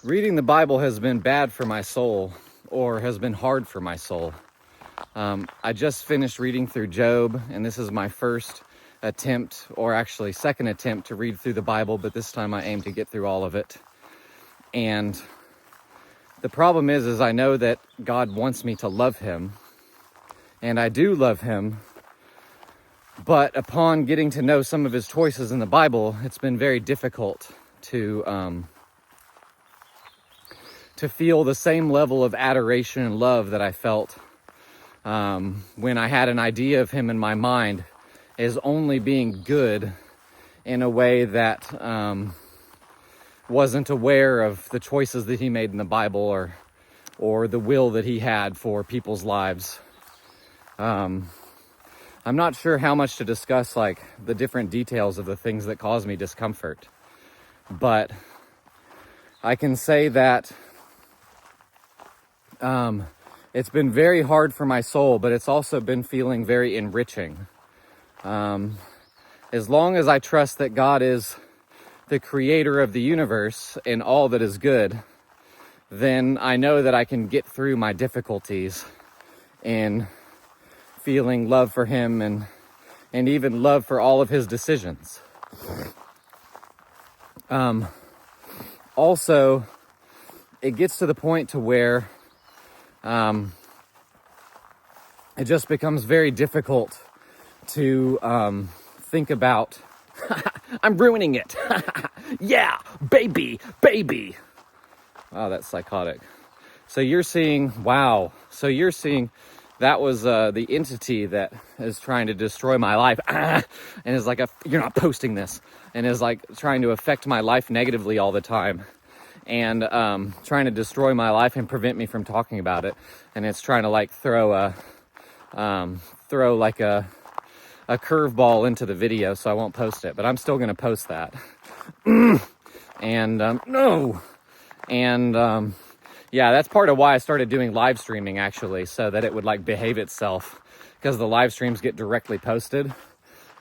Reading the Bible has been bad for my soul, or has been hard for my soul. I just finished reading through Job, and this is my first attempt, or actually second attempt to read through the Bible, but this time I aim to get through all of it. And the problem is I know that God wants me to love him, and I do love him, but upon getting to know some of his choices in the Bible, it's been very difficult to feel the same level of adoration and love that I felt when I had an idea of him in my mind as only being good in a way that wasn't aware of the choices that he made in the Bible or the will that he had for people's lives. I'm not sure how much to discuss, like, the different details of the things that cause me discomfort, but I can say that it's been very hard for my soul, but it's also been feeling very enriching. As long as I trust that God is the creator of the universe and all that is good, then I know that I can get through my difficulties in feeling love for him and even love for all of his decisions. Also, it gets to the point to where it just becomes very difficult to think about, I'm ruining it. Yeah, baby. Oh, that's psychotic. So you're seeing that was the entity that is trying to destroy my life and is like, you're not posting this, and is like trying to affect my life negatively all the time, and trying to destroy my life and prevent me from talking about it. And it's trying to like throw like a curveball into the video, so I won't post it, but I'm still going to post that. Yeah, that's part of why I started doing live streaming, actually, so that it would like behave itself, because the live streams get directly posted.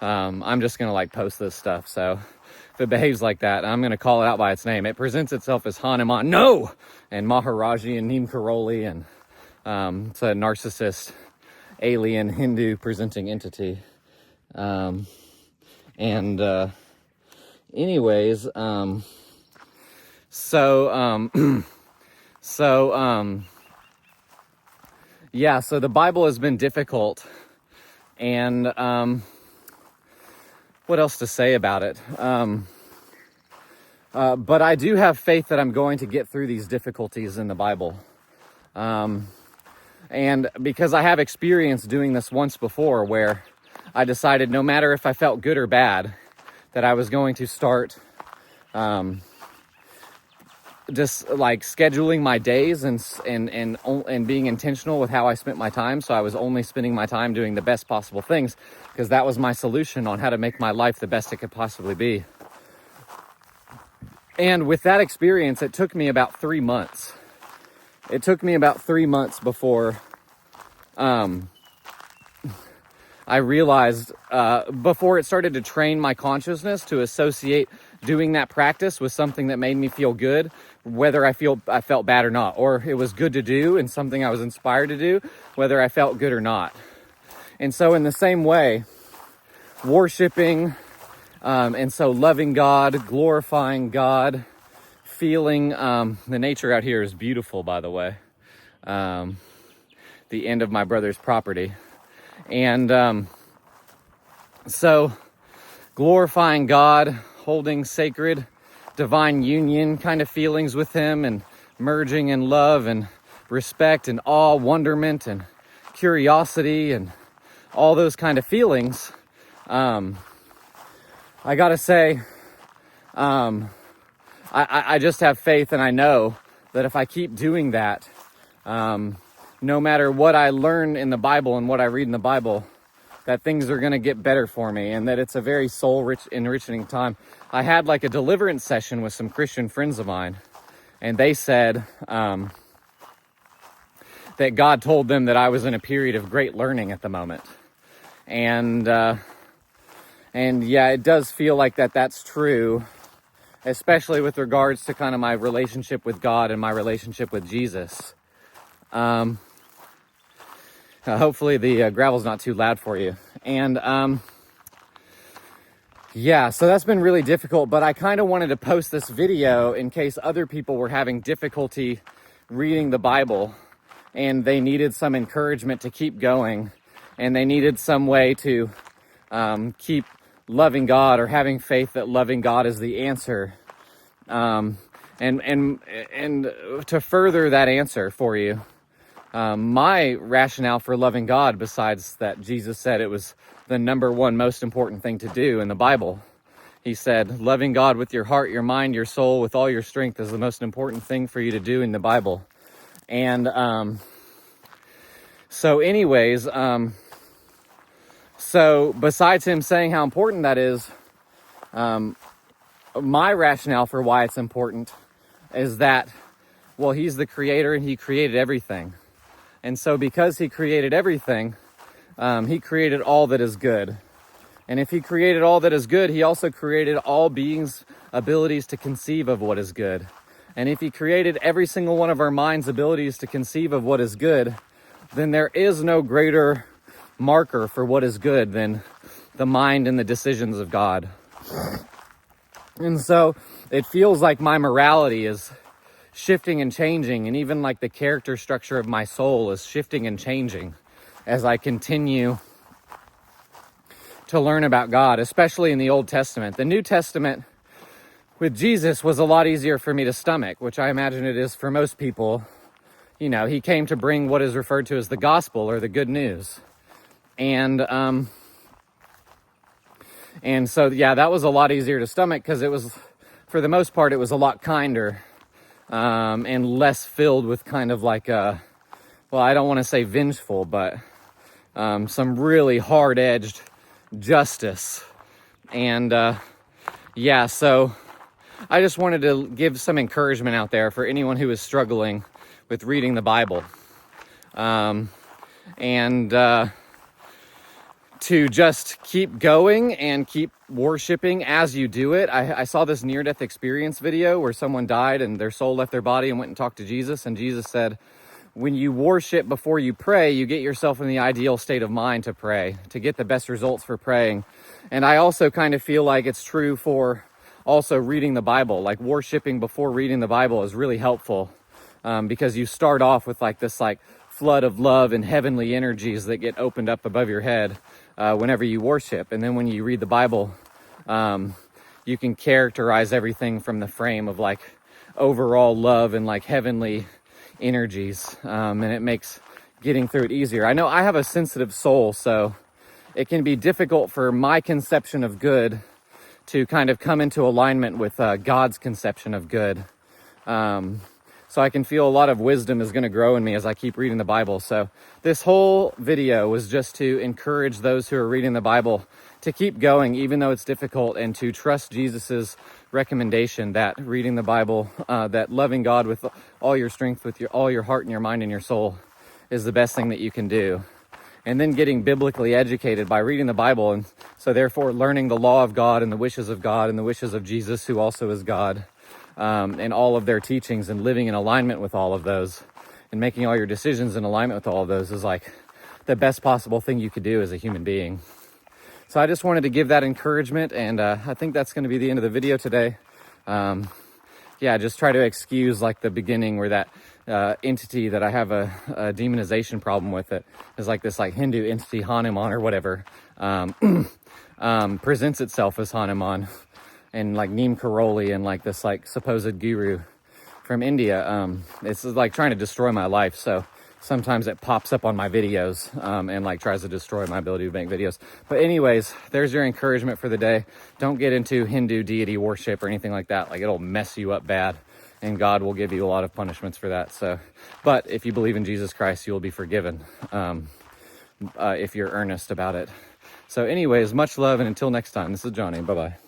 I'm just going to like post this stuff, so if it behaves like that, I'm going to call it out by its name. It presents itself as Hanuman, and Maharaji and Neem Karoli, and it's a narcissist, alien, Hindu presenting entity. So the Bible has been difficult, and what else to say about it? But I do have faith that I'm going to get through these difficulties in the Bible. And because I have experience doing this once before, where I decided no matter if I felt good or bad, that I was going to start just like scheduling my days and being intentional with how I spent my time. So I was only spending my time doing the best possible things, because that was my solution on how to make my life the best it could possibly be. And with that experience, it took me about 3 months. It took me about 3 months before I realized, before it started to train my consciousness to associate doing that practice with something that made me feel good, whether I felt bad or not, or it was good to do and something I was inspired to do, whether I felt good or not. And so in the same way, worshiping, and so loving God, glorifying God, feeling, the nature out here is beautiful, by the way. The end of my brother's property. And so glorifying God, holding sacred, divine union kind of feelings with him, and merging in love and respect and awe, wonderment and curiosity and all those kind of feelings. I gotta say, I just have faith, and I know that if I keep doing that, no matter what I learn in the Bible and what I read in the Bible, that things are going to get better for me, and that it's a very enriching time. I had like a deliverance session with some Christian friends of mine, and they said that God told them that I was in a period of great learning at the moment. And yeah, it does feel like that's true. especially with regards to kind of my relationship with God and my relationship with Jesus. Hopefully the gravel's not too loud for you. And yeah, so that's been really difficult, but I kind of wanted to post this video in case other people were having difficulty reading the Bible and they needed some encouragement to keep going, and they needed some way to keep loving God or having faith that loving God is the answer. And to further that answer for you, my rationale for loving God, besides that Jesus said it was the number one most important thing to do in the Bible. He said, loving God with your heart, your mind, your soul, with all your strength is the most important thing for you to do in the Bible. And so anyways, so besides him saying how important that is, my rationale for why it's important is that, well, he's the creator and he created everything. And so because he created everything, he created all that is good. And if he created all that is good, he also created all beings' abilities to conceive of what is good. And if he created every single one of our minds' abilities to conceive of what is good, then there is no greater marker for what is good than the mind and the decisions of God. And so it feels like my morality is shifting and changing, and even like the character structure of my soul is shifting and changing as I continue to learn about God, especially in the Old Testament. The New Testament with Jesus was a lot easier for me to stomach, which I imagine it is for most people. You know, he came to bring what is referred to as the gospel or the good news. And so, yeah, that was a lot easier to stomach because it was, for the most part, it was a lot kinder and less filled with kind of like well, I don't want to say vengeful, but some really hard-edged justice. And yeah, so I just wanted to give some encouragement out there for anyone who is struggling with reading the Bible. To just keep going and keep worshiping as you do it. I saw this near-death experience video where someone died and their soul left their body and went and talked to Jesus. And Jesus said, when you worship before you pray, you get yourself in the ideal state of mind to pray, to get the best results for praying. And I also kind of feel like it's true for also reading the Bible. Like worshiping before reading the Bible is really helpful because you start off with like this like flood of love and heavenly energies that get opened up above your head whenever you worship. And then when you read the Bible, you can characterize everything from the frame of like overall love and like heavenly energies, and it makes getting through it easier. I know I have a sensitive soul, so it can be difficult for my conception of good to kind of come into alignment with God's conception of good. So I can feel a lot of wisdom is going to grow in me as I keep reading the Bible. So this whole video was just to encourage those who are reading the Bible to keep going, even though it's difficult, and to trust Jesus's recommendation that reading the Bible, that loving God with all your strength, with all your heart and your mind and your soul is the best thing that you can do. And then getting biblically educated by reading the Bible, and so therefore learning the law of God and the wishes of God and the wishes of Jesus, who also is God, and all of their teachings, and living in alignment with all of those and making all your decisions in alignment with all of those is like the best possible thing you could do as a human being. So I just wanted to give that encouragement, and I think that's going to be the end of the video today. Yeah, just try to excuse like the beginning where that entity that I have a demonization problem with, it is like this like Hindu entity, Hanuman or whatever, presents itself as Hanuman, and like Neem Karoli and like this like supposed guru from India. It's like trying to destroy my life. So sometimes it pops up on my videos and like tries to destroy my ability to make videos. But anyways, there's your encouragement for the day. Don't get into Hindu deity worship or anything like that. Like it'll mess you up bad, and God will give you a lot of punishments for that. So, but if you believe in Jesus Christ, you will be forgiven if you're earnest about it. So anyways, much love, and until next time, this is Johnny. Bye-bye.